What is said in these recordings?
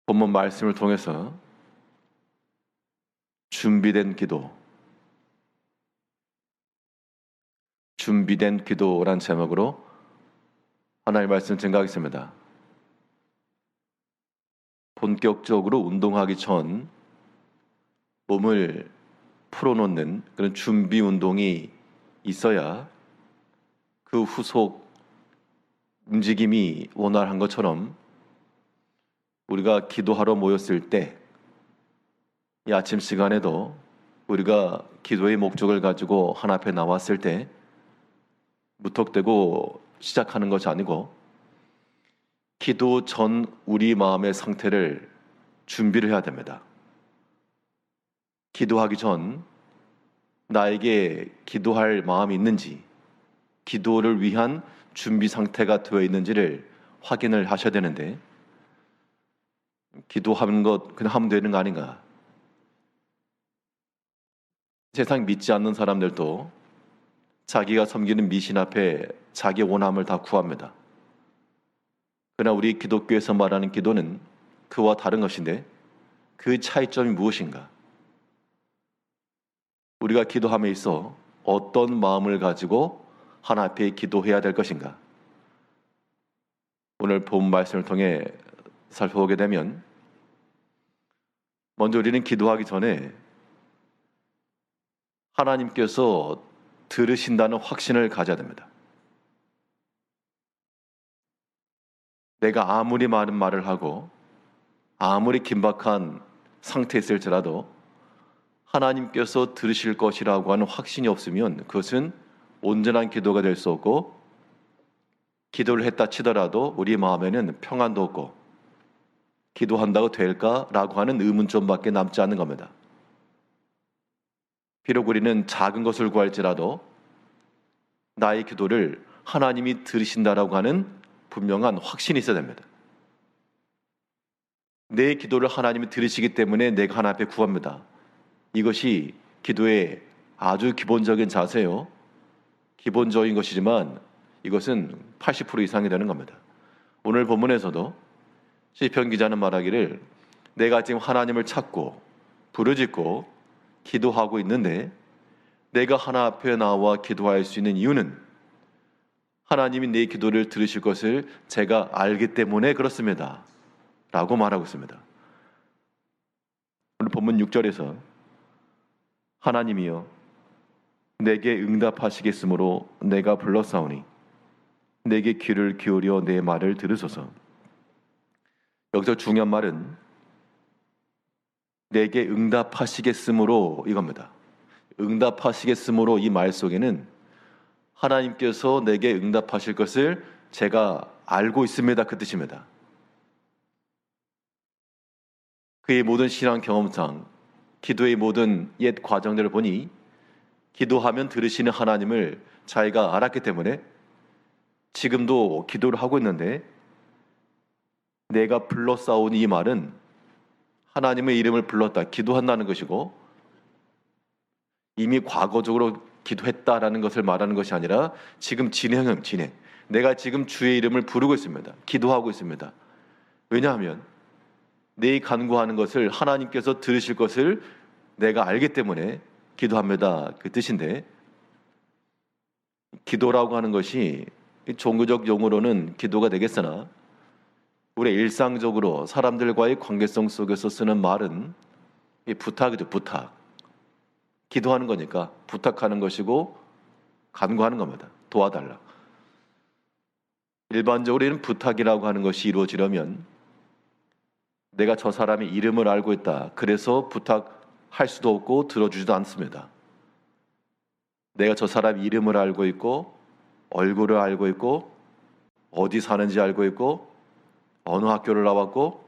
본문 말씀을 통해서 준비된 기도란 제목으로 하나님의 말씀 증거하겠습니다. 본격적으로 운동하기 전 몸을 풀어놓는 그런 준비 운동이 있어야 그 후속 움직임이 원활한 것처럼 우리가 기도하러 모였을 때 이 아침 시간에도 우리가 기도의 목적을 가지고 하나 앞에 나왔을 때 무턱대고 시작하는 것이 아니고 기도 전 우리 마음의 상태를 준비를 해야 됩니다. 기도하기 전 나에게 기도할 마음이 있는지, 기도를 위한 준비 상태가 되어 있는지를 확인을 하셔야 되는데, 기도하는 것 그냥 하면 되는 거 아닌가? 세상 믿지 않는 사람들도 자기가 섬기는 미신 앞에 자기 원함을 다 구합니다. 그러나 우리 기독교에서 말하는 기도는 그와 다른 것인데 그 차이점이 무엇인가? 우리가 기도함에 있어 어떤 마음을 가지고 하나 앞에 기도해야 될 것인가? 오늘 본 말씀을 통해 살펴보게 되면 먼저 우리는 기도하기 전에 하나님께서 들으신다는 확신을 가져야 됩니다. 내가 아무리 많은 말을 하고 아무리 긴박한 상태에 있을지라도 하나님께서 들으실 것이라고 하는 확신이 없으면 그것은 온전한 기도가 될 수 없고, 기도를 했다 치더라도 우리 마음에는 평안도 없고 기도한다고 될까라고 하는 의문점밖에 남지 않는 겁니다. 비록 우리는 작은 것을 구할지라도 나의 기도를 하나님이 들으신다라고 하는 분명한 확신이 있어야 됩니다. 내 기도를 하나님이 들으시기 때문에 내가 하나님 앞에 구합니다. 이것이 기도의 아주 기본적인 자세요. 기본적인 것이지만 이것은 80% 이상이 되는 겁니다. 오늘 본문에서도 시편 기자는 말하기를 내가 지금 하나님을 찾고 부르짖고 기도하고 있는데 내가 하나 앞에 나와 기도할 수 있는 이유는 하나님이 내 기도를 들으실 것을 제가 알기 때문에 그렇습니다 라고 말하고 있습니다. 오늘 본문 6절에서 하나님이여 내게 응답하시겠으므로 내가 불렀사오니 내게 귀를 기울여 내 말을 들으소서. 여기서 중요한 말은 내게 응답하시겠으므로 이겁니다. 응답하시겠으므로 이 말 속에는 하나님께서 내게 응답하실 것을 제가 알고 있습니다 그 뜻입니다. 그의 모든 신앙 경험상 기도의 모든 옛 과정들을 보니 기도하면 들으시는 하나님을 자기가 알았기 때문에 지금도 기도를 하고 있는데 내가 불러싸온 이 말은 하나님의 이름을 불렀다, 기도한다는 것이고 이미 과거적으로 기도했다라는 것을 말하는 것이 아니라 지금 진행. 내가 지금 주의 이름을 부르고 있습니다. 기도하고 있습니다. 왜냐하면 내 간구하는 것을 하나님께서 들으실 것을 내가 알기 때문에 기도합니다 그 뜻인데, 기도라고 하는 것이 종교적 용어로는 기도가 되겠으나 우리 일상적으로 사람들과의 관계성 속에서 쓰는 말은 부탁이죠. 부탁. 기도하는 거니까 부탁하는 것이고 간구하는 겁니다. 도와달라. 일반적으로 이런 부탁이라고 하는 것이 이루어지려면 내가 저 사람의 이름을 알고 있다, 그래서 부탁할 수도 없고 들어주지도 않습니다. 내가 저 사람 이름을 알고 있고 얼굴을 알고 있고 어디 사는지 알고 있고 어느 학교를 나왔고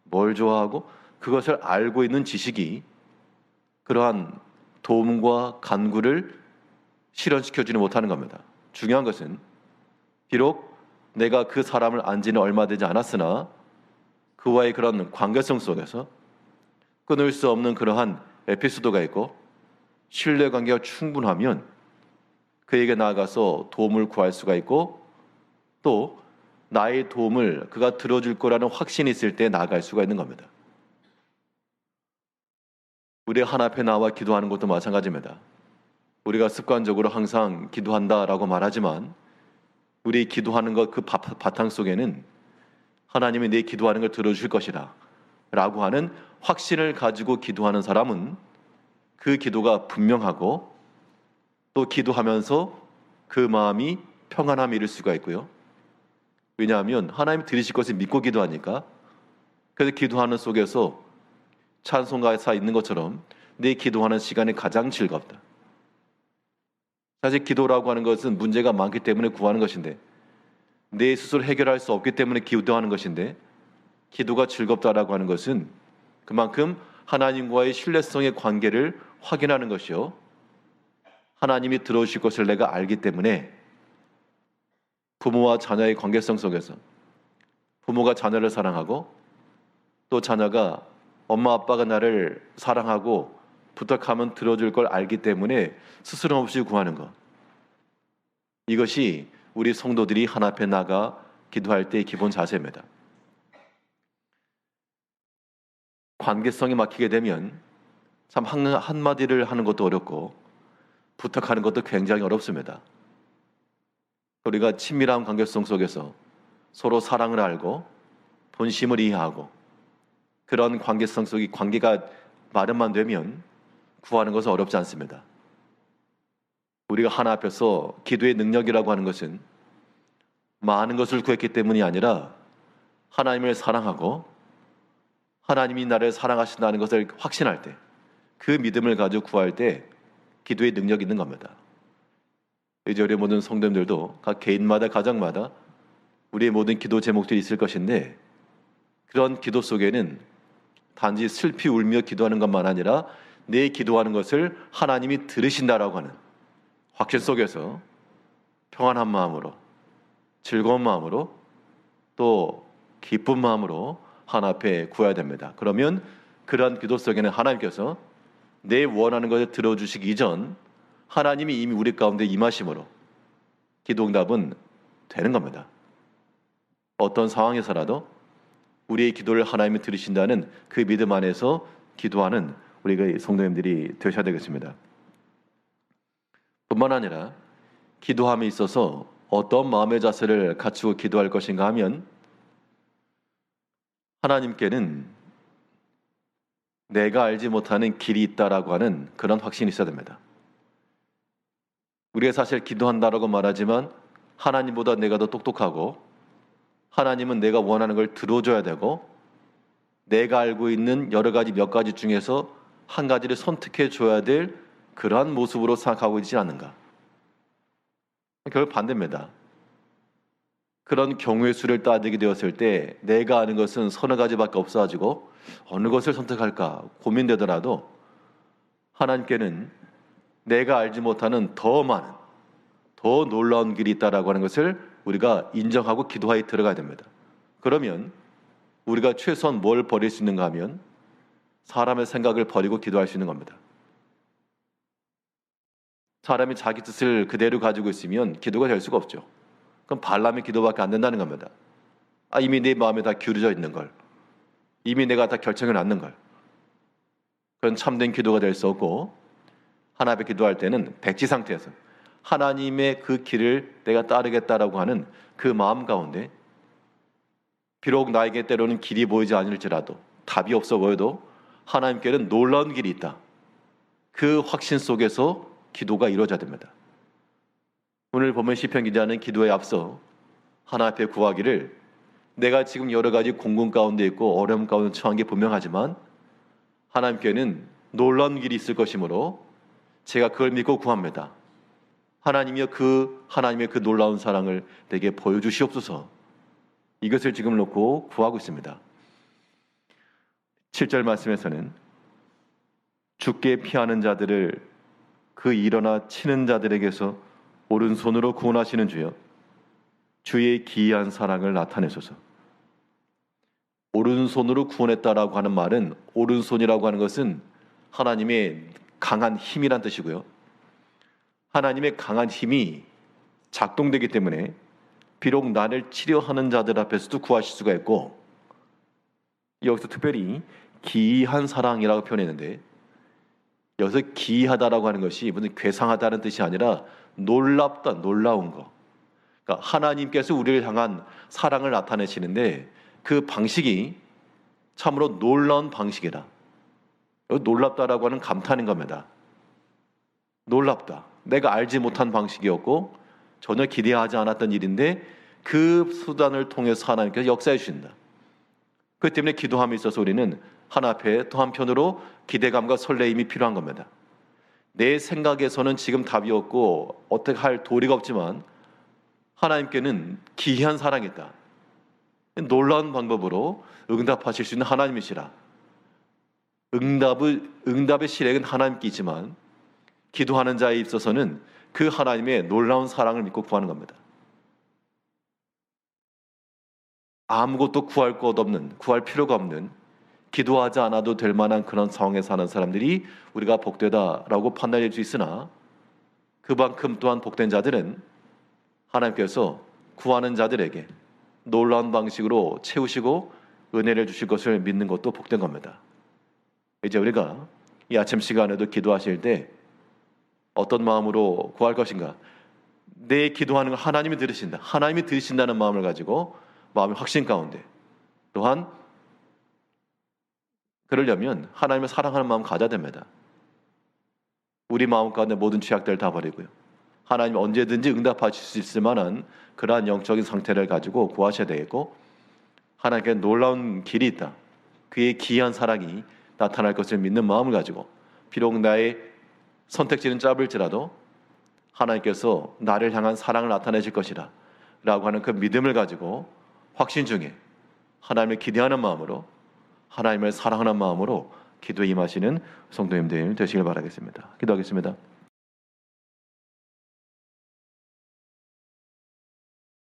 뭘 좋아하고 그것을 알고 있는 지식이 그러한 도움과 간구를 실현시켜주지 못하는 겁니다. 중요한 것은 비록 내가 그 사람을 안 지는 얼마 되지 않았으나 그와의 그런 관계성 속에서 끊을 수 없는 그러한 에피소드가 있고 신뢰관계가 충분하면 그에게 나아가서 도움을 구할 수가 있고 또 나의 도움을 그가 들어줄 거라는 확신이 있을 때 나아갈 수가 있는 겁니다. 우리 하나 앞에 나와 기도하는 것도 마찬가지입니다. 우리가 습관적으로 항상 기도한다라고 말하지만 우리 기도하는 것 그 바탕 속에는 하나님이 내 기도하는 걸 들어주실 것이다 라고 하는 확신을 가지고 기도하는 사람은 그 기도가 분명하고 또 기도하면서 그 마음이 평안함을 이룰 수가 있고요. 왜냐하면 하나님이 들으실 것을 믿고 기도하니까. 그래서 기도하는 속에서 찬송가에 있는 것처럼 내 기도하는 시간이 가장 즐겁다. 사실 기도라고 하는 것은 문제가 많기 때문에 구하는 것인데 내 스스로 해결할 수 없기 때문에 기도하는 것인데 기도가 즐겁다라고 하는 것은 그만큼 하나님과의 신뢰성의 관계를 확인하는 것이요. 하나님이 들어주실 것을 내가 알기 때문에 부모와 자녀의 관계성 속에서 부모가 자녀를 사랑하고 또 자녀가 엄마 아빠가 나를 사랑하고 부탁하면 들어줄 걸 알기 때문에 스스럼 없이 구하는 것. 이것이 우리 성도들이 하나 앞에 나가 기도할 때의 기본 자세입니다. 관계성이 막히게 되면 참 한마디를 하는 것도 어렵고 부탁하는 것도 굉장히 어렵습니다. 우리가 친밀한 관계성 속에서 서로 사랑을 알고 본심을 이해하고 그런 관계성 속의 관계가 마련만 되면 구하는 것은 어렵지 않습니다. 우리가 하나 앞에서 기도의 능력이라고 하는 것은 많은 것을 구했기 때문이 아니라 하나님을 사랑하고 하나님이 나를 사랑하신다는 것을 확신할 때 그 믿음을 가지고 구할 때 기도의 능력이 있는 겁니다. 이제 우리 모든 성도님들도 각 개인마다 가정마다 우리의 모든 기도 제목들이 있을 것인데 그런 기도 속에는 단지 슬피 울며 기도하는 것만 아니라 내 기도하는 것을 하나님이 들으신다라고 하는 확신 속에서 평안한 마음으로 즐거운 마음으로 또 기쁜 마음으로 하나 앞에 구해야 됩니다. 그러면 그러한 기도 속에는 하나님께서 내 원하는 것을 들어주시기 이전 하나님이 이미 우리 가운데 임하심으로 기도응답은 되는 겁니다. 어떤 상황에서라도 우리의 기도를 하나님이 들으신다는 그 믿음 안에서 기도하는 우리가 성도님들이 되셔야 되겠습니다. 뿐만 아니라 기도함에 있어서 어떤 마음의 자세를 갖추고 기도할 것인가 하면 하나님께는 내가 알지 못하는 길이 있다라고 하는 그런 확신이 있어야 됩니다. 우리가 사실 기도한다라고 말하지만 하나님보다 내가 더 똑똑하고 하나님은 내가 원하는 걸 들어줘야 되고 내가 알고 있는 여러 가지 몇 가지 중에서 한 가지를 선택해 줘야 될 그러한 모습으로 생각하고 있지 않는가. 결국 반대입니다. 그런 경우의 수를 따지게 되었을 때 내가 아는 것은 서너 가지밖에 없어가지고 어느 것을 선택할까 고민되더라도 하나님께는 내가 알지 못하는 더 많은 더 놀라운 길이 있다라고 하는 것을 우리가 인정하고 기도하에 들어가야 됩니다. 그러면 우리가 최소한 뭘 버릴 수 있는가 하면 사람의 생각을 버리고 기도할 수 있는 겁니다. 사람이 자기 뜻을 그대로 가지고 있으면 기도가 될 수가 없죠. 그럼 발람의 기도밖에 안 된다는 겁니다. 이미 내 마음에 다 기울어져 있는 걸, 이미 내가 다 결정해 놨는 걸. 그건 참된 기도가 될 수 없고 하나님께 기도할 때는 백지 상태에서 하나님의 그 길을 내가 따르겠다라고 하는 그 마음 가운데 비록 나에게 때로는 길이 보이지 않을지라도 답이 없어 보여도 하나님께는 놀라운 길이 있다. 그 확신 속에서 기도가 이루어져야 됩니다. 오늘 보면 시편 기자는 기도에 앞서 하나님 앞에 구하기를 내가 지금 여러 가지 공공 가운데 있고 어려움 가운데 처한 게 분명하지만 하나님께는 놀라운 길이 있을 것이므로 제가 그걸 믿고 구합니다. 하나님이여 하나님의 그 놀라운 사랑을 내게 보여주시옵소서. 이것을 지금 놓고 구하고 있습니다. 7절 말씀에서는 주께 피하는 자들을 그 일어나 치는 자들에게서 오른손으로 구원하시는 주여 주의 기이한 사랑을 나타내소서. 오른손으로 구원했다라고 하는 말은 오른손이라고 하는 것은 하나님의 강한 힘이란 뜻이고요. 하나님의 강한 힘이 작동되기 때문에 비록 나를 치료하는 자들 앞에서도 구하실 수가 있고, 여기서 특별히 기이한 사랑이라고 표현했는데, 여기서 기이하다라고 하는 것이 무슨 괴상하다는 뜻이 아니라 놀랍다, 놀라운 거. 그러니까 하나님께서 우리를 향한 사랑을 나타내시는데 그 방식이 참으로 놀라운 방식이라. 놀랍다라고 하는 감탄인 겁니다. 놀랍다. 내가 알지 못한 방식이었고 전혀 기대하지 않았던 일인데 그 수단을 통해서 하나님께서 역사해 주신다. 그렇기 때문에 기도함에 있어서 우리는 하나 앞에 또 한편으로 기대감과 설레임이 필요한 겁니다. 내 생각에서는 지금 답이 없고 어떻게 할 도리가 없지만 하나님께는 기이한 사랑이 있다. 놀라운 방법으로 응답하실 수 있는 하나님이시라. 응답의 실행은 하나님께 있지만 기도하는 자에 있어서는 그 하나님의 놀라운 사랑을 믿고 구하는 겁니다. 아무것도 구할 것 없는, 구할 필요가 없는, 기도하지 않아도 될 만한 그런 상황에 사는 사람들이 우리가 복되다라고 판단할 수 있으나 그만큼 또한 복된 자들은 하나님께서 구하는 자들에게 놀라운 방식으로 채우시고 은혜를 주실 것을 믿는 것도 복된 겁니다. 이제 우리가 이 아침 시간에도 기도하실 때 어떤 마음으로 구할 것인가? 내 기도하는 걸 하나님이 들으신다. 하나님이 들으신다는 마음을 가지고 마음의 확신 가운데 또한 그러려면 하나님을 사랑하는 마음 가져야 됩니다. 우리 마음 가운데 모든 죄악들을 다 버리고요. 하나님 언제든지 응답하실 수 있을 만한 그러한 영적인 상태를 가지고 구하셔야 되겠고 하나님께 놀라운 길이 있다. 그의 기이한 사랑이 나타날 것을 믿는 마음을 가지고 비록 나의 선택지는 짧을지라도 하나님께서 나를 향한 사랑을 나타내실 것이라 라고 하는 그 믿음을 가지고 확신 중에 하나님을 기대하는 마음으로 하나님을 사랑하는 마음으로 기도에 임하시는 성도님들 되시길 바라겠습니다. 기도하겠습니다.